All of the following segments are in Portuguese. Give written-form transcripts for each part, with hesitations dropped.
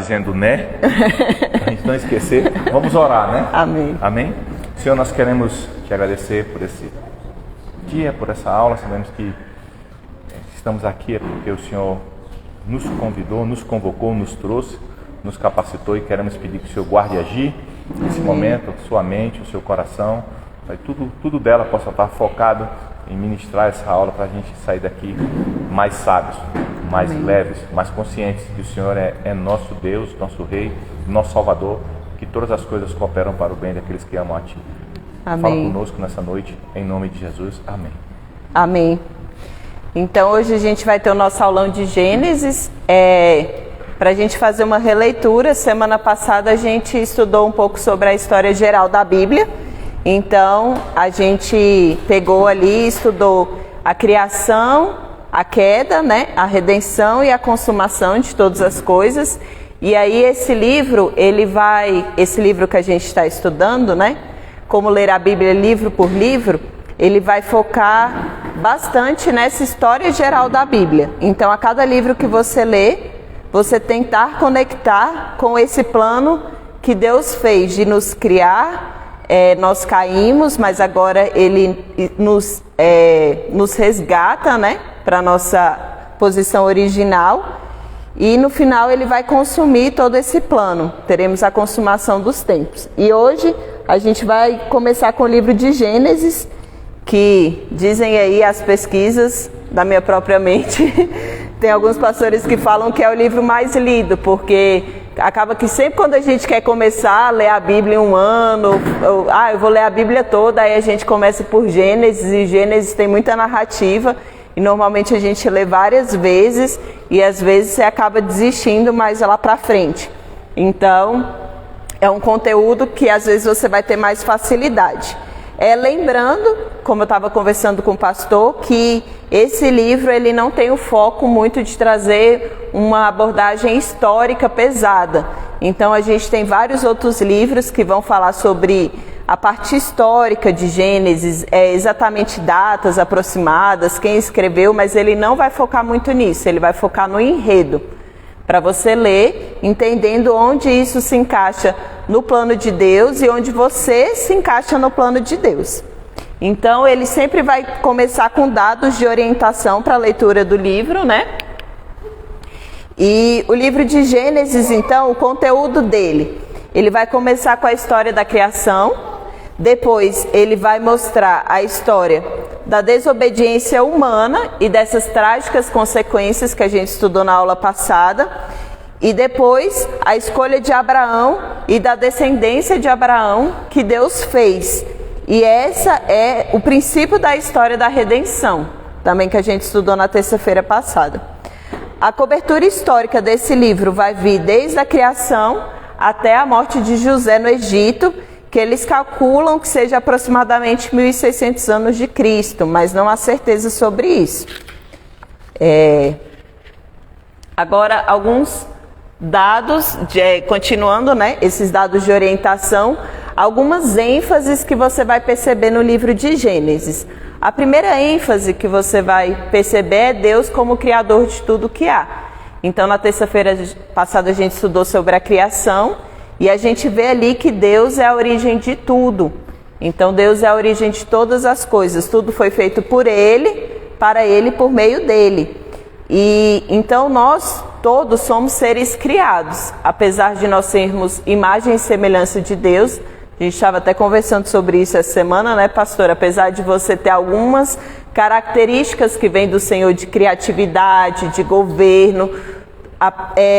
dizendo né, para a gente não esquecer. Vamos orar, né? Amém. Amém? Senhor, nós queremos te agradecer por esse dia, por essa aula. Sabemos que estamos aqui porque o Senhor nos convidou, nos convocou, nos trouxe, nos capacitou, e queremos pedir que o Senhor guarde e agir nesse momento, sua mente, o seu coração, para que tudo dela possa estar focado em ministrar essa aula, para a gente sair daqui mais sábios, mais leves, mais conscientes que o Senhor é nosso Deus, nosso Rei, nosso Salvador, que todas as coisas cooperam para o bem daqueles que amam a Ti. Amém. Fala conosco nessa noite, em nome de Jesus. Amém. Amém. Então hoje a gente vai ter o nosso aulão de Gênesis, para a gente fazer uma releitura. Semana passada a gente estudou um pouco sobre a história geral da Bíblia. Então a gente pegou ali, estudou a criação, a queda, né, a redenção e a consumação de todas as coisas. E aí esse livro que a gente está estudando, né, como ler a Bíblia livro por livro, ele vai focar bastante nessa história geral da Bíblia. Então, a cada livro que você lê, você tentar conectar com esse plano que Deus fez de nos criar. Nós caímos, mas agora Ele nos resgata, né, para a nossa posição original. E no final Ele vai consumir todo esse plano. Teremos a consumação dos tempos. E hoje a gente vai começar com o livro de Gênesis, que dizem aí as pesquisas da minha própria mente, tem alguns pastores que falam que é o livro mais lido, porque acaba que sempre quando a gente quer começar a ler a Bíblia em um ano, eu vou ler a Bíblia toda, aí a gente começa por Gênesis, e Gênesis tem muita narrativa, e normalmente a gente lê várias vezes, e às vezes você acaba desistindo mais lá pra frente. Então, é um conteúdo que às vezes você vai ter mais facilidade. Lembrando, como eu estava conversando com o pastor, que esse livro ele não tem o foco muito de trazer uma abordagem histórica pesada. Então a gente tem vários outros livros que vão falar sobre a parte histórica de Gênesis, exatamente datas aproximadas, quem escreveu, mas ele não vai focar muito nisso, ele vai focar no enredo, para você ler, entendendo onde isso se encaixa no plano de Deus e onde você se encaixa no plano de Deus. Então, ele sempre vai começar com dados de orientação para a leitura do livro, né? E o livro de Gênesis, então, o conteúdo dele, ele vai começar com a história da criação, depois ele vai mostrar a história da desobediência humana e dessas trágicas consequências que a gente estudou na aula passada, e depois a escolha de Abraão e da descendência de Abraão que Deus fez. E essa é o princípio da história da redenção, também que a gente estudou na terça-feira passada. A cobertura histórica desse livro vai vir desde a criação até a morte de José no Egito, que eles calculam que seja aproximadamente 1.600 anos de Cristo, mas não há certeza sobre isso. Agora, alguns dados, continuando, né, esses dados de orientação, algumas ênfases que você vai perceber no livro de Gênesis. A primeira ênfase que você vai perceber é Deus como criador de tudo que há. Então, na terça-feira passada a gente estudou sobre a criação, e a gente vê ali que Deus é a origem de tudo. Então Deus é a origem de todas as coisas. Tudo foi feito por Ele, para Ele, por meio dEle. E então nós todos somos seres criados. Apesar de nós sermos imagem e semelhança de Deus, a gente estava até conversando sobre isso essa semana, né, pastor? Apesar de você ter algumas características que vêm do Senhor de criatividade, de governo,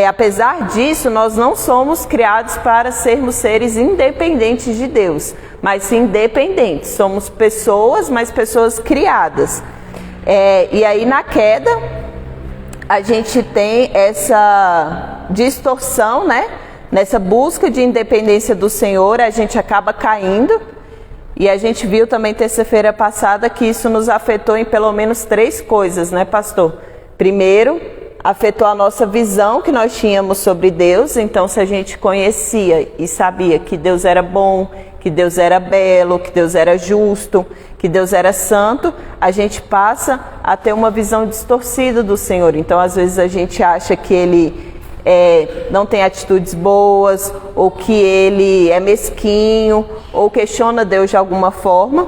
apesar disso, nós não somos criados para sermos seres independentes de Deus, mas sim dependentes. Somos pessoas, mas pessoas criadas. E aí na queda, a gente tem essa distorção, né? Nessa busca de independência do Senhor, a gente acaba caindo. E a gente viu também terça-feira passada que isso nos afetou em pelo menos 3 coisas, né, pastor? Primeiro, afetou a nossa visão que nós tínhamos sobre Deus. Então, se a gente conhecia e sabia que Deus era bom, que Deus era belo, que Deus era justo, que Deus era santo, a gente passa a ter uma visão distorcida do Senhor. Então, às vezes a gente acha que Ele não tem atitudes boas, ou que ele é mesquinho, ou questiona Deus de alguma forma.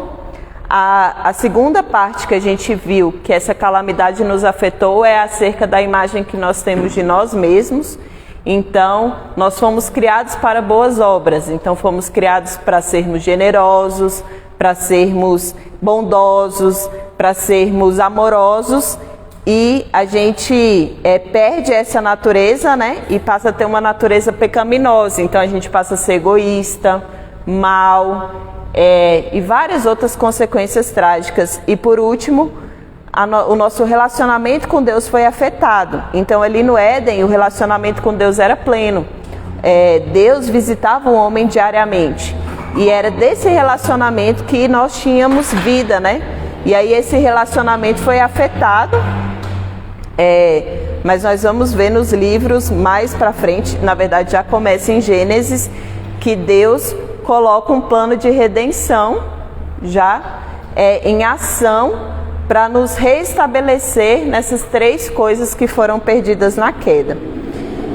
A segunda parte que a gente viu que essa calamidade nos afetou é acerca da imagem que nós temos de nós mesmos. Então, nós fomos criados para boas obras, então fomos criados para sermos generosos, para sermos bondosos, para sermos amorosos, e a gente perde essa natureza, né? E passa a ter uma natureza pecaminosa, então a gente passa a ser egoísta, mal, e várias outras consequências trágicas. E por último, o nosso relacionamento com Deus foi afetado. Então ali no Éden o relacionamento com Deus era pleno. Deus visitava o homem diariamente. E era desse relacionamento que nós tínhamos vida, né? E aí esse relacionamento foi afetado. Mas nós vamos ver nos livros mais pra frente, na verdade já começa em Gênesis, que Deus coloca um plano de redenção já em ação, para nos reestabelecer nessas três coisas que foram perdidas na queda.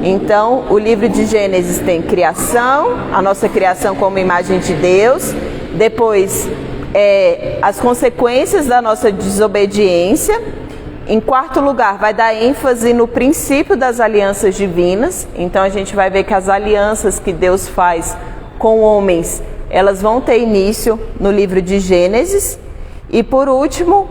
Então, o livro de Gênesis tem criação, a nossa criação como imagem de Deus, depois as consequências da nossa desobediência. Em quarto lugar, vai dar ênfase no princípio das alianças divinas. Então, a gente vai ver que as alianças que Deus faz com homens, elas vão ter início no livro de Gênesis. E por último,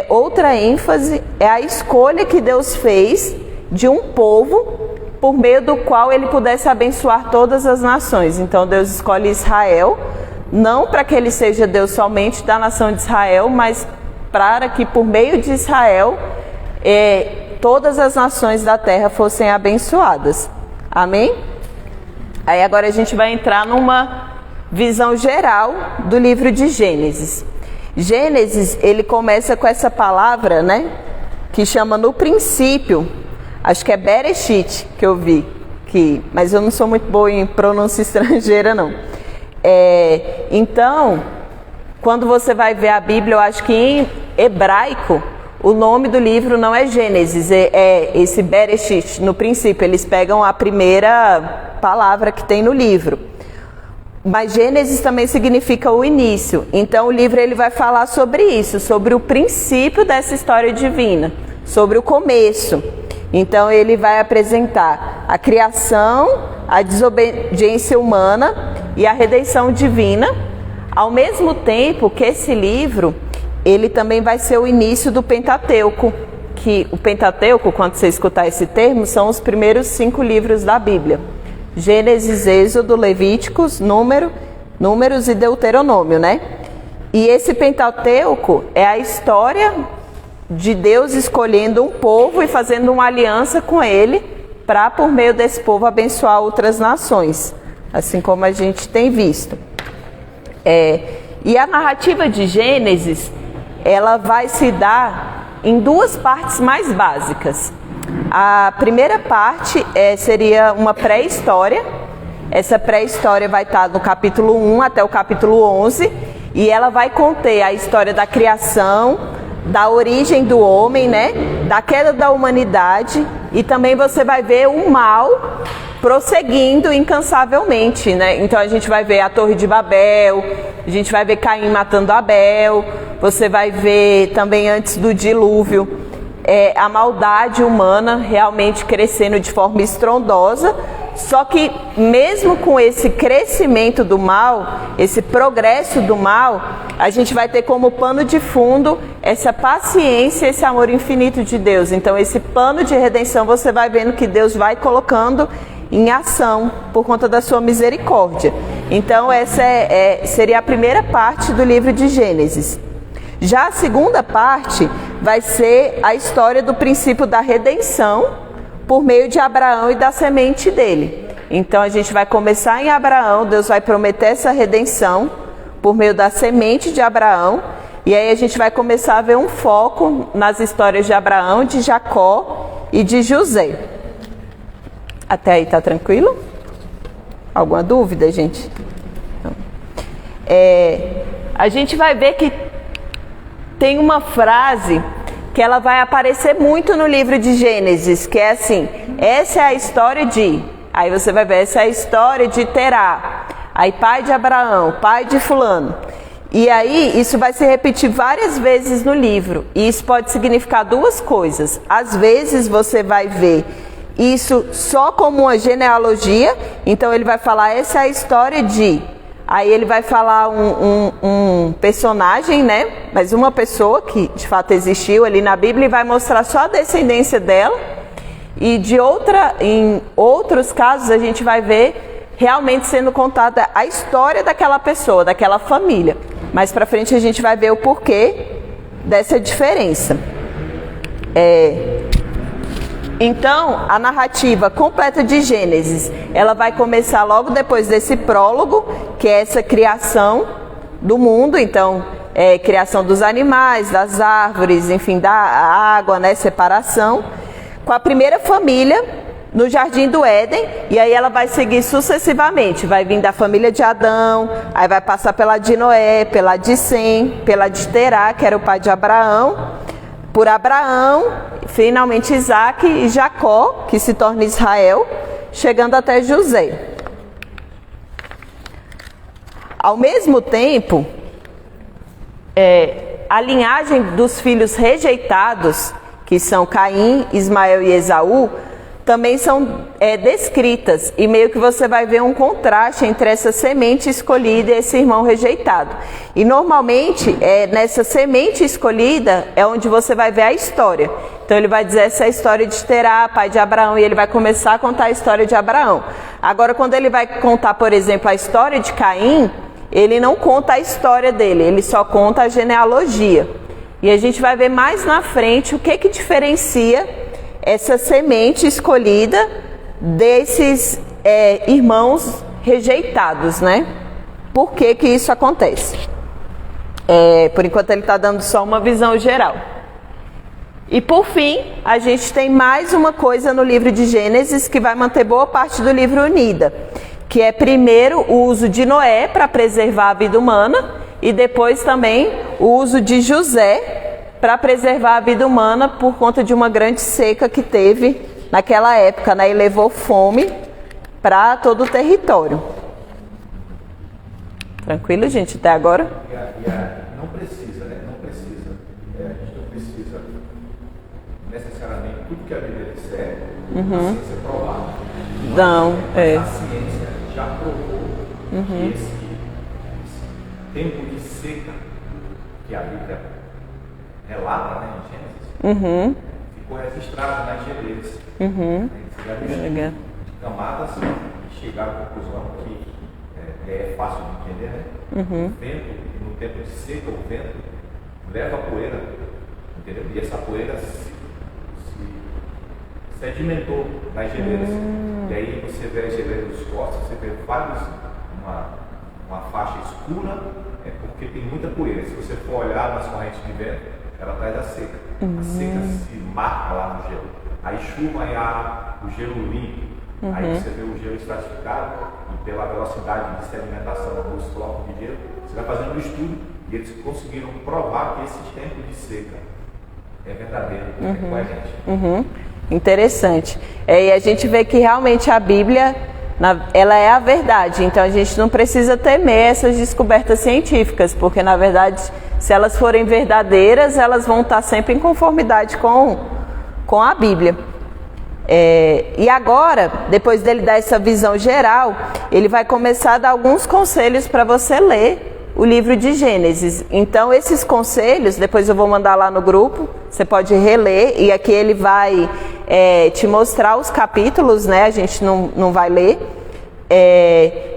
outra ênfase é a escolha que Deus fez de um povo por meio do qual ele pudesse abençoar todas as nações. Então Deus escolhe Israel, não para que ele seja Deus somente da nação de Israel, mas para que por meio de Israel todas as nações da terra fossem abençoadas. Amém? Aí agora a gente vai entrar numa visão geral do livro de Gênesis. Gênesis, ele começa com essa palavra, né, que chama no princípio, acho que é Bereshit que eu vi, mas eu não sou muito boa em pronúncia estrangeira não. Então, quando você vai ver a Bíblia, eu acho que em hebraico, o nome do livro não é Gênesis, é esse Bereshit, no princípio, eles pegam a primeira palavra que tem no livro. Mas Gênesis também significa o início. Então o livro ele vai falar sobre isso, sobre o princípio dessa história divina, sobre o começo. Então ele vai apresentar a criação, a desobediência humana e a redenção divina, ao mesmo tempo que esse livro ele também vai ser o início do Pentateuco, que o Pentateuco, quando você escutar esse termo, são os primeiros 5 livros da Bíblia. Gênesis, Êxodo, Levíticos, Números e Deuteronômio, né? E esse Pentateuco é a história de Deus escolhendo um povo e fazendo uma aliança com ele para, por meio desse povo, abençoar outras nações, assim como a gente tem visto. E a narrativa de Gênesis, ela vai se dar em 2 partes mais básicas. A primeira parte seria uma pré-história. Essa pré-história vai estar no capítulo 1 até o capítulo 11, e ela vai conter a história da criação, da origem do homem, né? Da queda da humanidade, e também você vai ver o mal prosseguindo incansavelmente, né? Então a gente vai ver a Torre de Babel, a gente vai ver Caim matando Abel, você vai ver também antes do dilúvio a maldade humana realmente crescendo de forma estrondosa. Só que mesmo com esse crescimento do mal, esse progresso do mal, a gente vai ter como pano de fundo essa paciência, esse amor infinito de Deus. Então esse plano de redenção você vai vendo que Deus vai colocando em ação por conta da sua misericórdia. Então essa seria a primeira parte do livro de Gênesis. Já a segunda parte vai ser a história do princípio da redenção por meio de Abraão e da semente dele. Então a gente vai começar em Abraão, Deus vai prometer essa redenção por meio da semente de Abraão, e aí a gente vai começar a ver um foco nas histórias de Abraão, de Jacó e de José. Até aí tá tranquilo? Alguma dúvida, gente? A gente vai ver que tem uma frase que ela vai aparecer muito no livro de Gênesis, que é assim, essa é a história de, aí você vai ver, essa é a história de Terá, aí pai de Abraão, pai de fulano. E aí isso vai se repetir várias vezes no livro, e isso pode significar duas coisas. Às vezes você vai ver isso só como uma genealogia, então ele vai falar, essa é a história de... Aí ele vai falar um personagem, né? Mas uma pessoa que de fato existiu ali na Bíblia e vai mostrar só a descendência dela. E em outros casos a gente vai ver realmente sendo contada a história daquela pessoa, daquela família. Mais pra frente a gente vai ver o porquê dessa diferença. Então, a narrativa completa de Gênesis, ela vai começar logo depois desse prólogo, que é essa criação do mundo, então, criação dos animais, das árvores, enfim, da água, né, separação, com a primeira família no Jardim do Éden, e aí ela vai seguir sucessivamente, vai vir da família de Adão, aí vai passar pela de Noé, pela de Sem, pela de Terá, que era o pai de Abraão, por Abraão, finalmente Isaac e Jacó, que se torna Israel, chegando até José. Ao mesmo tempo, a linhagem dos filhos rejeitados, que são Caim, Ismael e Esaú, também são descritas, e meio que você vai ver um contraste entre essa semente escolhida e esse irmão rejeitado. E normalmente, nessa semente escolhida é onde você vai ver a história. Então ele vai dizer essa é a história de Terá, pai de Abraão, e ele vai começar a contar a história de Abraão. Agora, quando ele vai contar, por exemplo, a história de Caim, ele não conta a história dele, ele só conta a genealogia. E a gente vai ver mais na frente o que diferencia essa semente escolhida desses irmãos rejeitados, né? Por que isso acontece? Por enquanto ele está dando só uma visão geral. E por fim, a gente tem mais uma coisa no livro de Gênesis que vai manter boa parte do livro unida, que é primeiro o uso de Noé para preservar a vida humana e depois também o uso de José para preservar a vida humana por conta de uma grande seca que teve naquela época, né? E levou fome para todo o território. Tranquilo, gente, até agora? Não precisa, né? Não precisa. A gente não precisa necessariamente tudo que a Bíblia disser, a ciência provar. Não, A ciência já provou que esse tempo de seca que a Bíblia relata, né, em Gênesis, ficou registrado nas geleiras. Eles camadas e chegaram à conclusão que é fácil de entender, né? O vento, no tempo de seca, o vento leva a poeira, entendeu? E essa poeira se sedimentou nas geleiras. E aí você vê as geleiras dos costas, você vê uma faixa escura, porque tem muita poeira. Se você for olhar nas correntes de vento, ela traz a seca. A seca se marca lá no gelo. Aí chuva e o gelo limpo. Aí você vê o gelo estratificado e pela velocidade de sedimentação dos blocos de gelo, você vai fazendo um estudo e eles conseguiram provar que esse tempo de seca é verdadeiro com a gente. Interessante. E a gente vê que realmente a Bíblia, ela é a verdade. Então a gente não precisa temer essas descobertas científicas, porque na verdade, se elas forem verdadeiras, elas vão estar sempre em conformidade com a Bíblia. E agora, depois dele dar essa visão geral, ele vai começar a dar alguns conselhos para você ler o livro de Gênesis. Então esses conselhos, depois eu vou mandar lá no grupo, você pode reler, e aqui ele vai te mostrar os capítulos, né? A gente não vai ler.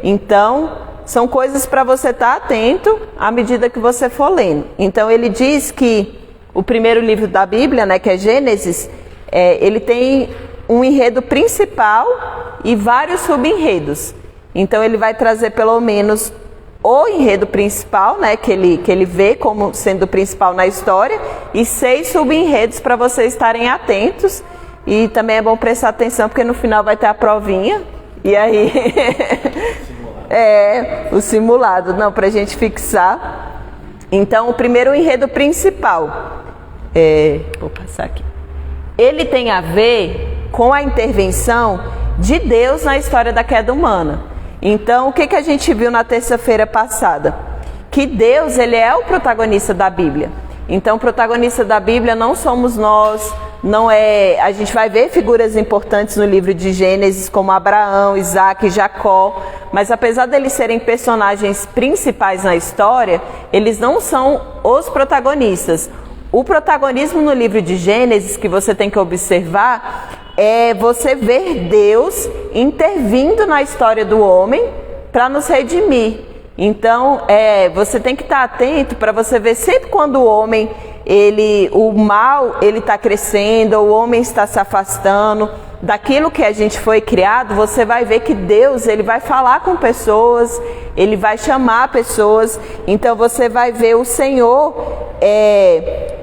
Então, são coisas para você estar atento à medida que você for lendo. Então ele diz que o primeiro livro da Bíblia, né, que é Gênesis, ele tem um enredo principal e vários subenredos. Então ele vai trazer pelo menos o enredo principal, né, que ele vê como sendo o principal na história, e 6 subenredos para vocês estarem atentos. E também é bom prestar atenção, porque no final vai ter a provinha, e aí o simulado, não, para a gente fixar. Então o primeiro enredo principal Vou passar aqui. Ele tem a ver com a intervenção de Deus na história da queda humana. Então, o que a gente viu na terça-feira passada? Que Deus, ele é o protagonista da Bíblia. Então, o protagonista da Bíblia não somos nós, não é... A gente vai ver figuras importantes no livro de Gênesis, como Abraão, Isaac e Jacó, mas apesar deles serem personagens principais na história, eles não são os protagonistas. O protagonismo no livro de Gênesis, que você tem que observar, é você ver Deus intervindo na história do homem para nos redimir. Então, você tem que estar atento para você ver sempre quando o homem, o mal, ele está crescendo, o homem está se afastando daquilo que a gente foi criado, você vai ver que Deus, ele vai falar com pessoas, ele vai chamar pessoas. Então, você vai ver o Senhor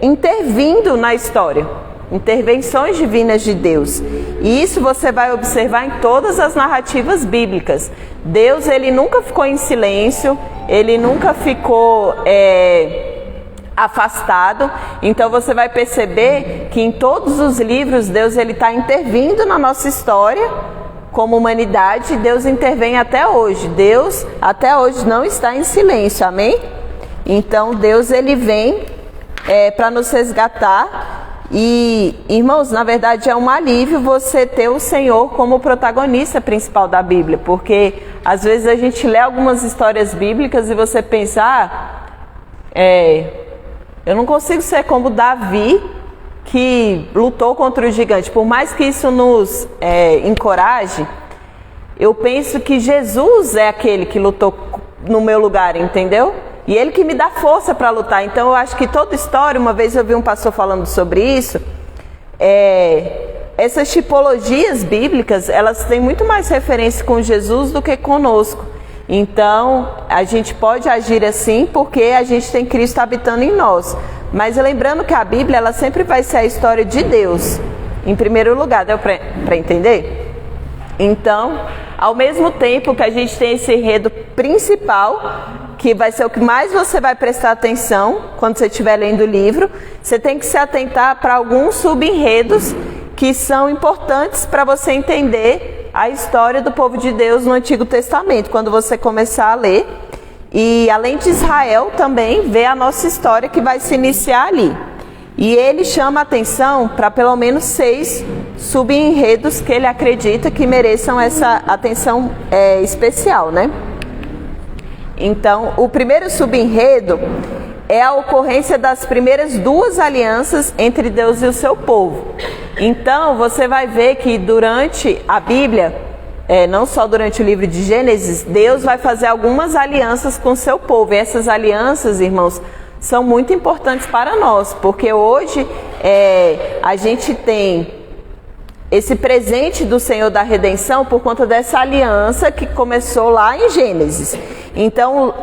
intervindo na história. Intervenções divinas de Deus. E isso você vai observar em todas as narrativas bíblicas. Deus, ele nunca ficou em silêncio, ele nunca ficou afastado. Então você vai perceber que em todos os livros Deus, ele está intervindo na nossa história como humanidade. Deus intervém até hoje. Deus até hoje não está em silêncio, amém? Então Deus, ele vem para nos resgatar. E, irmãos, na verdade é um alívio você ter o Senhor como protagonista principal da Bíblia, porque às vezes a gente lê algumas histórias bíblicas e você pensa, eu não consigo ser como Davi, que lutou contra o gigante. Por mais que isso nos encoraje, eu penso que Jesus é aquele que lutou no meu lugar, entendeu? E ele que me dá força para lutar. Então eu acho que toda história, uma vez eu vi um pastor falando sobre isso, essas tipologias bíblicas, elas têm muito mais referência com Jesus do que conosco. Então a gente pode agir assim porque a gente tem Cristo habitando em nós. Mas lembrando que a Bíblia, ela sempre vai ser a história de Deus, em primeiro lugar, deu para entender? Então, ao mesmo tempo que a gente tem esse enredo principal, que vai ser o que mais você vai prestar atenção quando você estiver lendo o livro, você tem que se atentar para alguns sub-enredos que são importantes para você entender a história do povo de Deus no Antigo Testamento, quando você começar a ler. E além de Israel, também vê a nossa história que vai se iniciar ali. E ele chama a atenção para pelo menos 6 sub-enredos que ele acredita que mereçam essa atenção especial, né? Então, o primeiro sub-enredo é a ocorrência das primeiras 2 alianças entre Deus e o seu povo. Então, você vai ver que durante a Bíblia, não só durante o livro de Gênesis, Deus vai fazer algumas alianças com o seu povo. E essas alianças, irmãos, são muito importantes para nós, porque hoje a gente tem esse presente do Senhor da redenção por conta dessa aliança que começou lá em Gênesis. Então,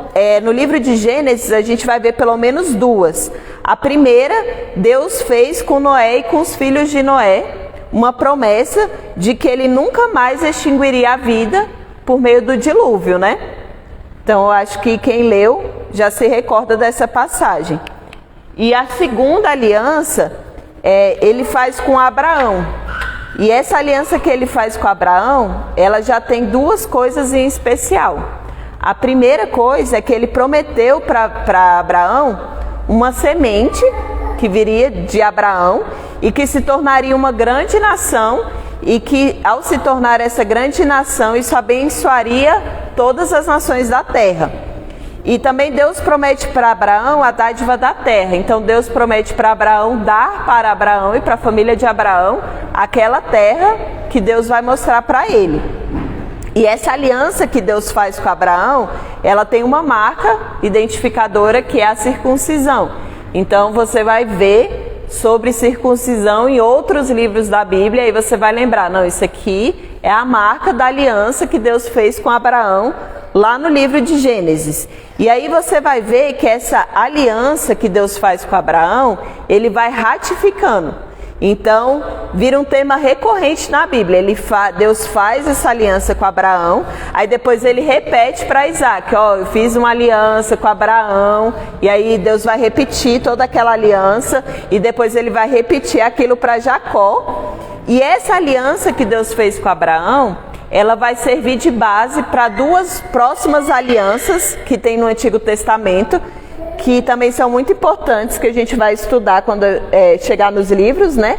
no livro de Gênesis, a gente vai ver pelo menos 2. A primeira, Deus fez com Noé e com os filhos de Noé uma promessa de que ele nunca mais extinguiria a vida por meio do dilúvio, né? Então, eu acho que quem leu já se recorda dessa passagem. E a segunda aliança, ele faz com Abraão. E essa aliança que ele faz com Abraão, ela já tem 2 coisas em especial. A primeira coisa é que ele prometeu para Abraão uma semente que viria de Abraão e que se tornaria uma grande nação, e que ao se tornar essa grande nação, isso abençoaria todas as nações da terra. E também Deus promete para Abraão a dádiva da terra. Então Deus promete para Abraão dar para Abraão e para a família de Abraão aquela terra que Deus vai mostrar para ele. E essa aliança que Deus faz com Abraão, ela tem uma marca identificadora que é a circuncisão. Então você vai ver sobre circuncisão em outros livros da Bíblia e você vai lembrar, não, isso aqui é a marca da aliança que Deus fez com Abraão lá no livro de Gênesis. E aí você vai ver que essa aliança que Deus faz com Abraão, ele vai ratificando. Então, vira um tema recorrente na Bíblia. Deus faz essa aliança com Abraão, aí depois ele repete para Isaac, ó, eu fiz uma aliança com Abraão, e aí Deus vai repetir toda aquela aliança, e depois ele vai repetir aquilo para Jacó. E essa aliança que Deus fez com Abraão, ela vai servir de base para duas próximas alianças que tem no Antigo Testamento, que também são muito importantes, que a gente vai estudar quando chegar nos livros, né?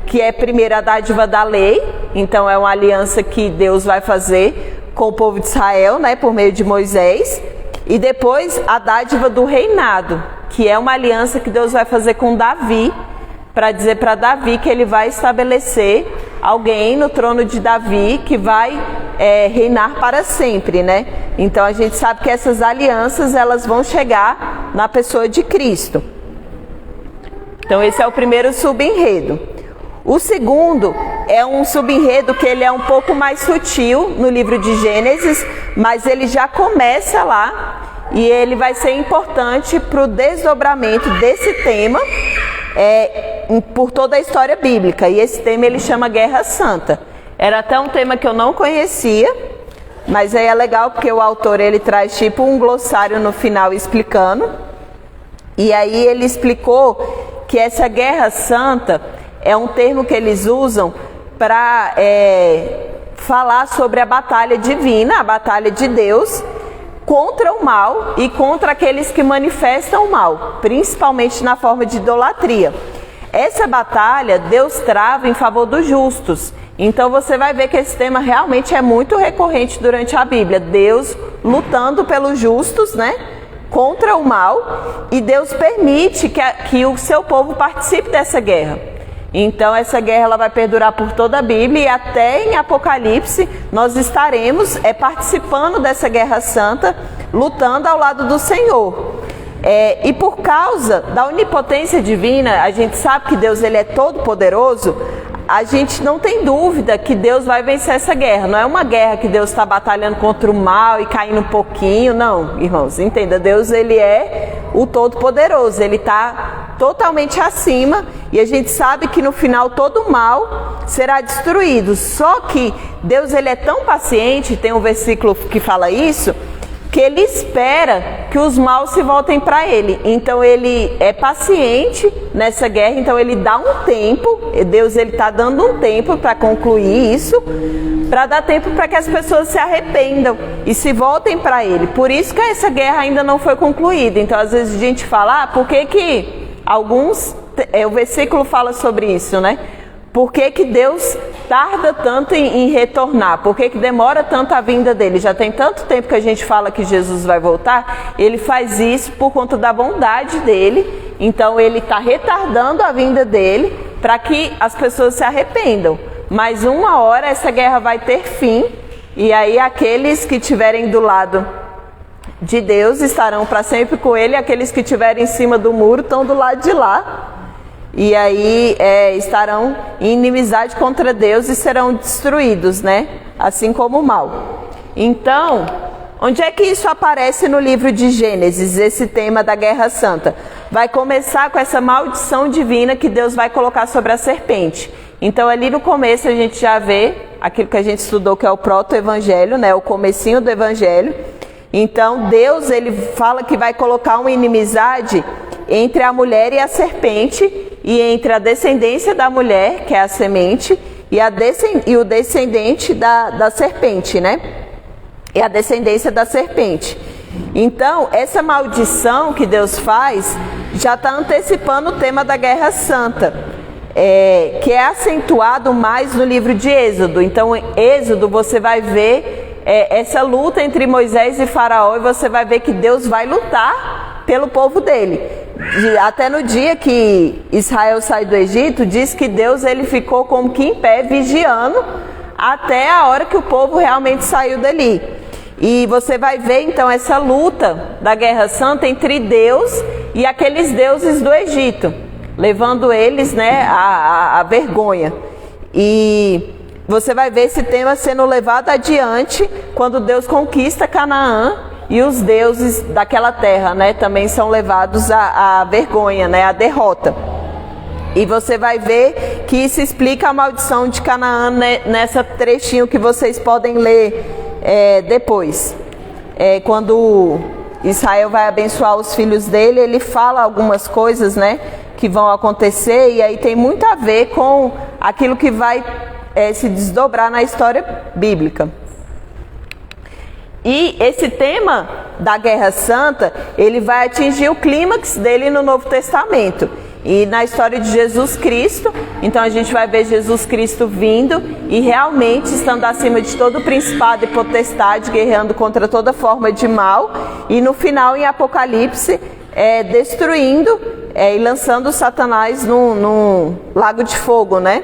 Que é primeiro a dádiva da lei, então é uma aliança que Deus vai fazer com o povo de Israel, né? Por meio de Moisés. E depois a dádiva do reinado, que é uma aliança que Deus vai fazer com Davi, para dizer para Davi que ele vai estabelecer alguém no trono de Davi que vai reinar para sempre, né? Então a gente sabe que essas alianças, elas vão chegar na pessoa de Cristo. Então esse é o primeiro subenredo. O segundo é um subenredo que ele é um pouco mais sutil no livro de Gênesis, mas ele já começa lá e ele vai ser importante para o desdobramento desse tema por toda a história bíblica. E esse tema ele chama Guerra Santa. Era até um tema que eu não conhecia, mas aí é legal porque o autor ele traz tipo um glossário no final explicando. E aí ele explicou que essa Guerra Santa é um termo que eles usam para falar sobre a batalha divina, a batalha de Deus contra o mal e contra aqueles que manifestam o mal, principalmente na forma de idolatria. Essa batalha Deus trava em favor dos justos. Então você vai ver que esse tema realmente é muito recorrente durante a Bíblia. Deus lutando pelos justos, né? Contra o mal. E Deus permite que o seu povo participe dessa guerra. Então essa guerra ela vai perdurar por toda a Bíblia e até em Apocalipse nós estaremos participando dessa guerra santa, lutando ao lado do Senhor. E por causa da onipotência divina, a gente sabe que Deus ele é todo poderoso. A gente não tem dúvida que Deus vai vencer essa guerra. Não é uma guerra que Deus está batalhando contra o mal e caindo um pouquinho. Não, irmãos, entenda. Deus ele é o Todo-Poderoso. Ele está totalmente acima. E a gente sabe que no final todo o mal será destruído. Só que Deus ele é tão paciente, tem um versículo que fala isso, que ele espera que os maus se voltem para ele. Então ele é paciente nessa guerra, então ele dá um tempo, Deus ele está dando um tempo para concluir isso, para dar tempo para que as pessoas se arrependam e se voltem para ele. Por isso que essa guerra ainda não foi concluída. Então às vezes a gente fala, por que alguns, o versículo fala sobre isso, né? Por que Deus tarda tanto em retornar? Por que demora tanto a vinda dele? Já tem tanto tempo que a gente fala que Jesus vai voltar. Ele faz isso por conta da bondade dele. Então ele está retardando a vinda dele para que as pessoas se arrependam. Mas uma hora essa guerra vai ter fim. E aí aqueles que estiverem do lado de Deus estarão para sempre com ele. Aqueles que estiverem em cima do muro estão do lado de lá. E aí estarão em inimizade contra Deus e serão destruídos, né? Assim como o mal. Então, onde é que isso aparece no livro de Gênesis, esse tema da Guerra Santa? Vai começar com essa maldição divina que Deus vai colocar sobre a serpente. Então, ali no começo a gente já vê aquilo que a gente estudou, que é o proto-evangelho, né? O comecinho do evangelho. Então, Deus, ele fala que vai colocar uma inimizade entre a mulher e a serpente, e entre a descendência da mulher, que é a semente, e o descendente da serpente, né? E a descendência da serpente. Então, essa maldição que Deus faz já está antecipando o tema da Guerra Santa, que é acentuado mais no livro de Êxodo. Então, em Êxodo você vai ver essa luta entre Moisés e Faraó, e você vai ver que Deus vai lutar pelo povo dele. Até no dia que Israel sai do Egito, diz que Deus ele ficou como que em pé, vigiando, até a hora que o povo realmente saiu dali. E você vai ver então essa luta da Guerra Santa entre Deus e aqueles deuses do Egito, levando eles, né, à vergonha. E você vai ver esse tema sendo levado adiante quando Deus conquista Canaã. E os deuses daquela terra, né, também são levados à vergonha, né, à derrota. E você vai ver que isso explica a maldição de Canaã nessa trechinho que vocês podem ler depois. Quando Israel vai abençoar os filhos dele, ele fala algumas coisas, né, que vão acontecer, e aí tem muito a ver com aquilo que vai se desdobrar na história bíblica. E esse tema da Guerra Santa, ele vai atingir o clímax dele no Novo Testamento. E na história de Jesus Cristo, então a gente vai ver Jesus Cristo vindo e realmente estando acima de todo principado e potestade, guerreando contra toda forma de mal. E no final, em Apocalipse, destruindo e lançando Satanás num lago de fogo, né?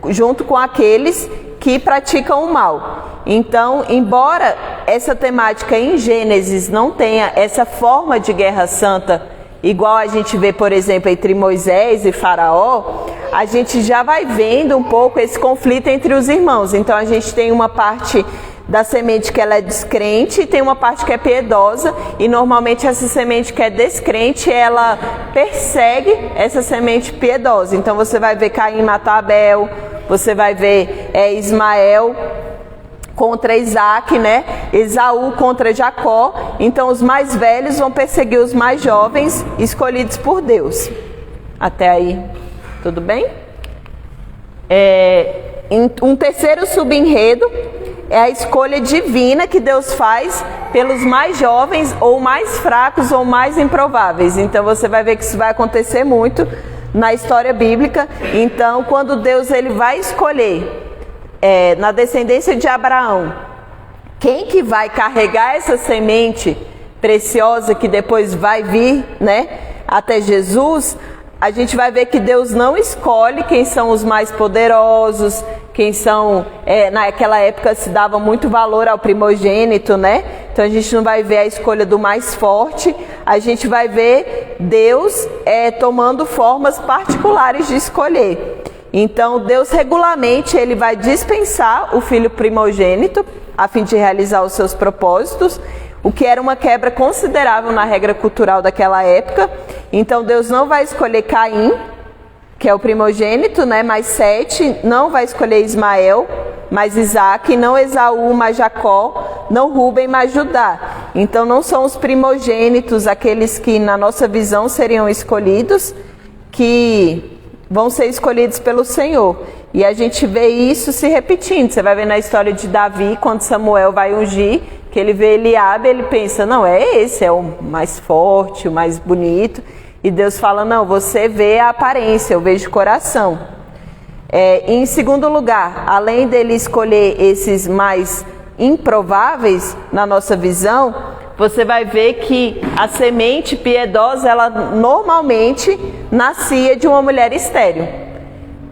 Junto com aqueles que praticam o mal. Então, embora essa temática em Gênesis não tenha essa forma de guerra santa, igual a gente vê, por exemplo, entre Moisés e Faraó, a gente já vai vendo um pouco esse conflito entre os irmãos. Então, a gente tem uma parte da semente que ela é descrente e tem uma parte que é piedosa, e normalmente essa semente que é descrente, ela persegue essa semente piedosa. Então, você vai ver Caim matar Abel, você vai ver Ismael contra Isaac, né? Esaú contra Jacó. Então os mais velhos vão perseguir os mais jovens, escolhidos por Deus. Até aí, tudo bem? Um terceiro subenredo é a escolha divina que Deus faz pelos mais jovens, ou mais fracos, ou mais improváveis. Então você vai ver que isso vai acontecer muito na história bíblica. Então, quando Deus ele vai escolher na descendência de Abraão quem que vai carregar essa semente preciosa que depois vai vir, né, até Jesus, a gente vai ver que Deus não escolhe quem são os mais poderosos, quem são, naquela época se dava muito valor ao primogênito, né? Então a gente não vai ver a escolha do mais forte, a gente vai ver Deus tomando formas particulares de escolher. Então Deus regularmente ele vai dispensar o filho primogênito a fim de realizar os seus propósitos, o que era uma quebra considerável na regra cultural daquela época. Então Deus não vai escolher Caim, que é o primogênito, né, mais Sete, não vai escolher Ismael, mais Isaac, não Esaú, mais Jacó, não Rúben, mais Judá. Então não são os primogênitos aqueles que na nossa visão seriam escolhidos, que vão ser escolhidos pelo Senhor. E a gente vê isso se repetindo. Você vai ver na história de Davi, quando Samuel vai ungir, que ele vê Eliabe, ele pensa, não, esse é o mais forte, o mais bonito. E Deus fala, não, você vê a aparência, eu vejo o coração. Em segundo lugar, além dele escolher esses mais improváveis na nossa visão, você vai ver que a semente piedosa, ela normalmente nascia de uma mulher estéril.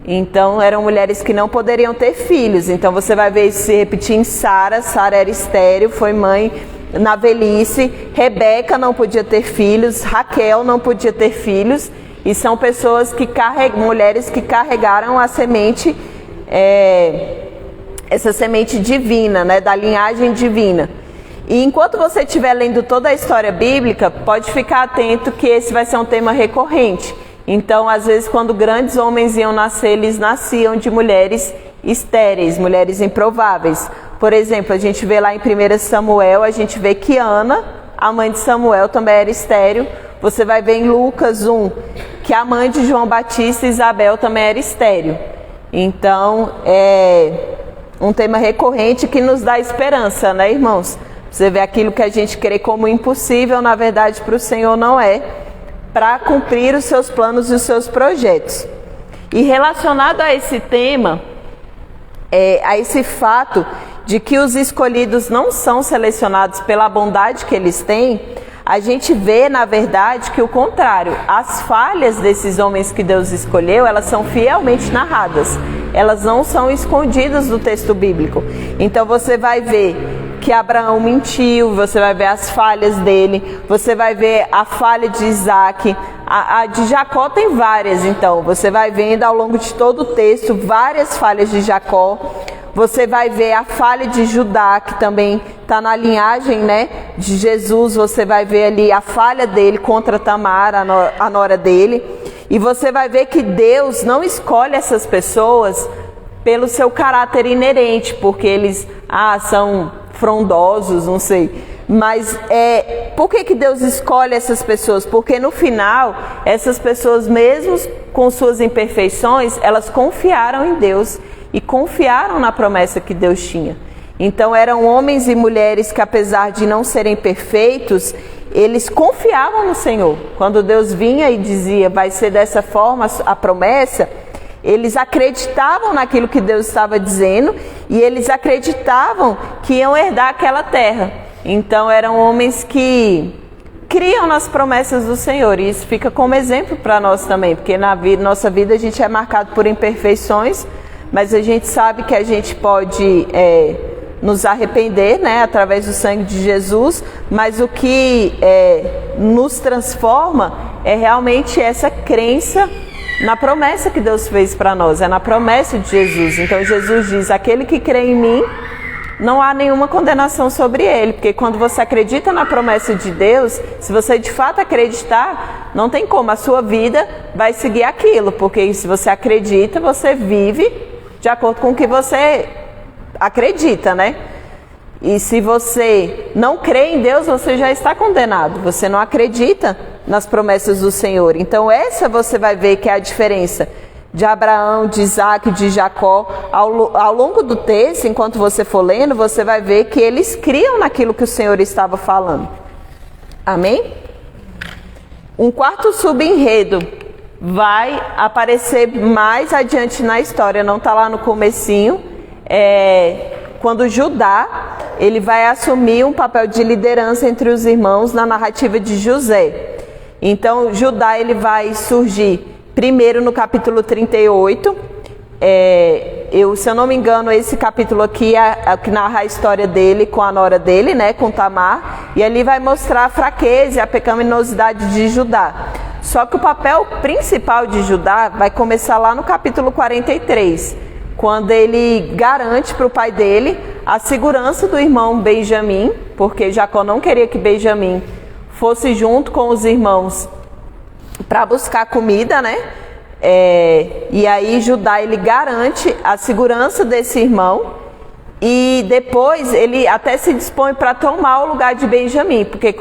Então eram mulheres que não poderiam ter filhos. Então você vai ver isso se repetir em Sara. Sara era estéril, foi mãe na velhice. Rebeca não podia ter filhos, Raquel não podia ter filhos. E são pessoas que mulheres que carregaram a semente, essa semente divina, né, da linhagem divina. E enquanto você estiver lendo toda a história bíblica, pode ficar atento que esse vai ser um tema recorrente. Então, às vezes, quando grandes homens iam nascer, eles nasciam de mulheres estéreis, mulheres improváveis. Por exemplo, a gente vê lá em 1 Samuel, a gente vê que Ana, a mãe de Samuel, também era estéril. Você vai ver em Lucas 1, que a mãe de João Batista, Isabel, também era estéril. Então, é um tema recorrente que nos dá esperança, né, irmãos? Você vê aquilo que a gente crê como impossível, na verdade, para o Senhor não é, para cumprir os seus planos e os seus projetos. E relacionado a esse tema, a esse fato de que os escolhidos não são selecionados pela bondade que eles têm, a gente vê, na verdade, que o contrário. As falhas desses homens que Deus escolheu, elas são fielmente narradas. Elas não são escondidas do texto bíblico. Então você vai ver que Abraão mentiu, você vai ver as falhas dele, você vai ver a falha de Isaac, a de Jacó tem várias, então você vai vendo ao longo de todo o texto várias falhas de Jacó. Você vai ver a falha de Judá, que também está na linhagem, né, de Jesus. Você vai ver ali a falha dele contra Tamar, a nora dele. E você vai ver que Deus não escolhe essas pessoas pelo seu caráter inerente, porque eles são frondosos, não sei. Mas por que Deus escolhe essas pessoas? Porque no final, essas pessoas, mesmo com suas imperfeições, elas confiaram em Deus e confiaram na promessa que Deus tinha. Então eram homens e mulheres que, apesar de não serem perfeitos, eles confiavam no Senhor. Quando Deus vinha e dizia, vai ser dessa forma a promessa, eles acreditavam naquilo que Deus estava dizendo e eles acreditavam que iam herdar aquela terra. Então eram homens que criam nas promessas do Senhor, e isso fica como exemplo para nós também, porque na nossa vida a gente é marcado por imperfeições, mas a gente sabe que a gente pode nos arrepender, né, através do sangue de Jesus, mas o que nos transforma é realmente essa crença na promessa que Deus fez para nós, é na promessa de Jesus. Então Jesus diz, aquele que crê em mim, não há nenhuma condenação sobre ele, porque quando você acredita na promessa de Deus, se você de fato acreditar, não tem como, a sua vida vai seguir aquilo, porque se você acredita, você vive de acordo com o que você acredita, né? E se você não crê em Deus, você já está condenado, você não acredita nas promessas do Senhor. Então essa você vai ver que é a diferença de Abraão, de Isaac, de Jacó. Ao longo do texto, enquanto você for lendo, você vai ver que eles criam naquilo que o Senhor estava falando. Amém? Um quarto subenredo vai aparecer mais adiante na história, não está lá no comecinho. Quando Judá, ele vai assumir um papel de liderança entre os irmãos na narrativa de José. Então Judá, ele vai surgir primeiro no capítulo 38, se eu não me engano, esse capítulo aqui é que narra a história dele com a nora dele, né, com Tamar, e ali vai mostrar a fraqueza e a pecaminosidade de Judá. Só que o papel principal de Judá vai começar lá no capítulo 43, quando ele garante para o pai dele a segurança do irmão Benjamim, porque Jacó não queria que Benjamim fosse junto com os irmãos para buscar comida, né? E aí Judá, ele garante a segurança desse irmão, e depois ele até se dispõe para tomar o lugar de Benjamim, porque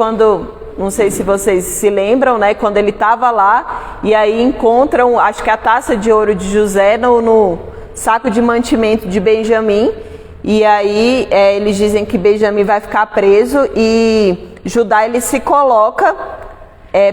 não sei se vocês se lembram, né? Quando ele estava lá, e aí encontram, acho que a taça de ouro de José no saco de mantimento de Benjamim, e aí eles dizem que Benjamim vai ficar preso, e Judá, ele se coloca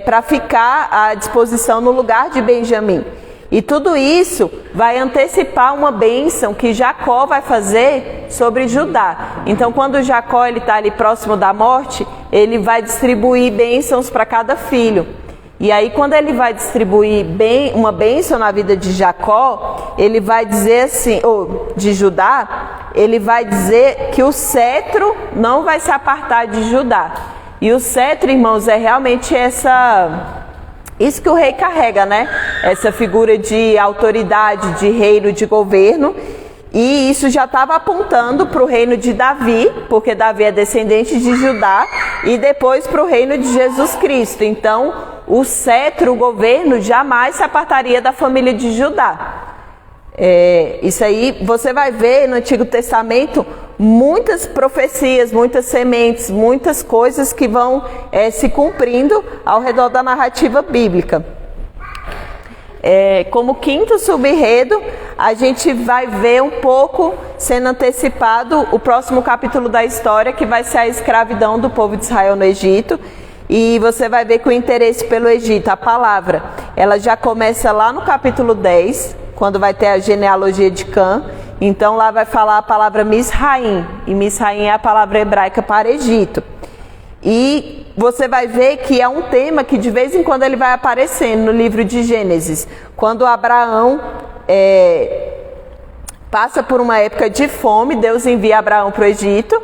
para ficar à disposição no lugar de Benjamim. E tudo isso vai antecipar uma bênção que Jacó vai fazer sobre Judá. Então, quando Jacó está ali próximo da morte, ele vai distribuir bênçãos para cada filho. E aí, quando ele vai distribuir uma bênção na vida de Jacó, ele vai dizer assim, ou de Judá, ele vai dizer que o cetro não vai se apartar de Judá. E o cetro, irmãos, é realmente isso que o rei carrega, né? Essa figura de autoridade, de reino, de governo. E isso já estava apontando para o reino de Davi, porque Davi é descendente de Judá, e depois para o reino de Jesus Cristo. Então, o cetro, o governo, jamais se apartaria da família de Judá. Isso aí você vai ver no Antigo Testamento muitas profecias, muitas sementes, muitas coisas que vão se cumprindo ao redor da narrativa bíblica. Como quinto subenredo, a gente vai ver um pouco sendo antecipado o próximo capítulo da história, que vai ser a escravidão do povo de Israel no Egito. E você vai ver que o interesse pelo Egito, a palavra, ela já começa lá no capítulo 10, quando vai ter a genealogia de Cã. Então lá vai falar a palavra Misraim, e Misraim é a palavra hebraica para Egito. E você vai ver que é um tema que de vez em quando ele vai aparecendo no livro de Gênesis. Quando Abraão passa por uma época de fome, Deus envia Abraão para o Egito.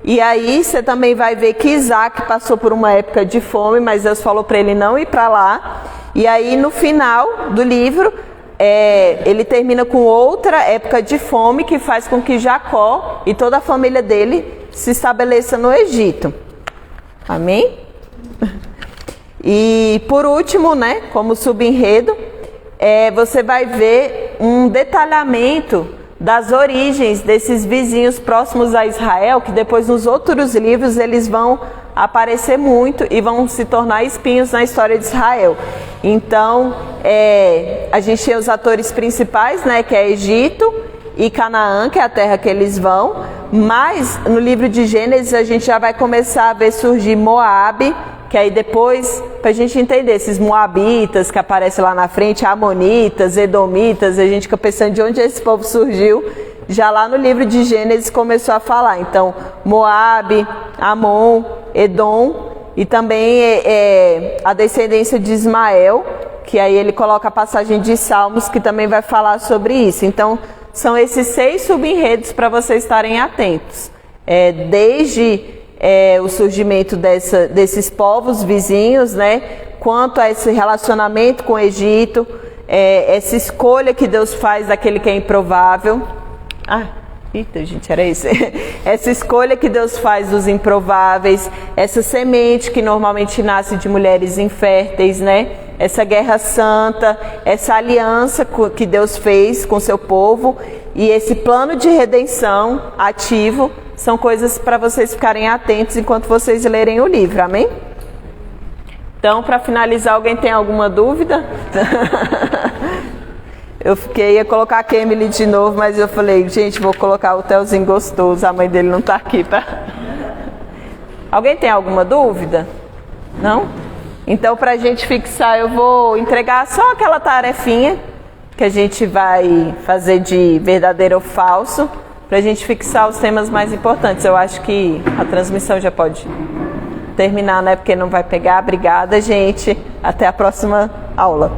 E aí você também vai ver que Isaac passou por uma época de fome, mas Deus falou para ele não ir para lá. E aí no final do livro, ele termina com outra época de fome, que faz com que Jacó e toda a família dele se estabeleça no Egito. Amém? E por último, né, como subenredo, você vai ver um detalhamento das origens desses vizinhos próximos a Israel, que depois nos outros livros eles vão aparecer muito e vão se tornar espinhos na história de Israel. Então, a gente tem os atores principais, né, que é Egito e Canaã, que é a terra que eles vão, mas no livro de Gênesis a gente já vai começar a ver surgir Moabe, que aí depois, para a gente entender, esses moabitas que aparecem lá na frente, amonitas, edomitas, a gente fica pensando de onde esse povo surgiu, já lá no livro de Gênesis começou a falar. Então, Moabe, Amon, Edom e também a descendência de Ismael, que aí ele coloca a passagem de Salmos, que também vai falar sobre isso. Então, são esses 6 subenredos para vocês estarem atentos. Desde o surgimento desses povos vizinhos, né? Quanto a esse relacionamento com o Egito, essa escolha que Deus faz daquele que é improvável. Eita, gente, era isso. Essa escolha que Deus faz dos improváveis, essa semente que normalmente nasce de mulheres inférteis, né? Essa guerra santa, essa aliança que Deus fez com seu povo e esse plano de redenção ativo são coisas para vocês ficarem atentos enquanto vocês lerem o livro, amém? Então, para finalizar, alguém tem alguma dúvida? Ia colocar a Kemily de novo, mas eu falei, gente, vou colocar o Telzinho gostoso, a mãe dele não está aqui. Alguém tem alguma dúvida? Não? Então, para a gente fixar, eu vou entregar só aquela tarefinha que a gente vai fazer de verdadeiro ou falso, para a gente fixar os temas mais importantes. Eu acho que a transmissão já pode terminar, né? Porque não vai pegar. Obrigada, gente. Até a próxima aula.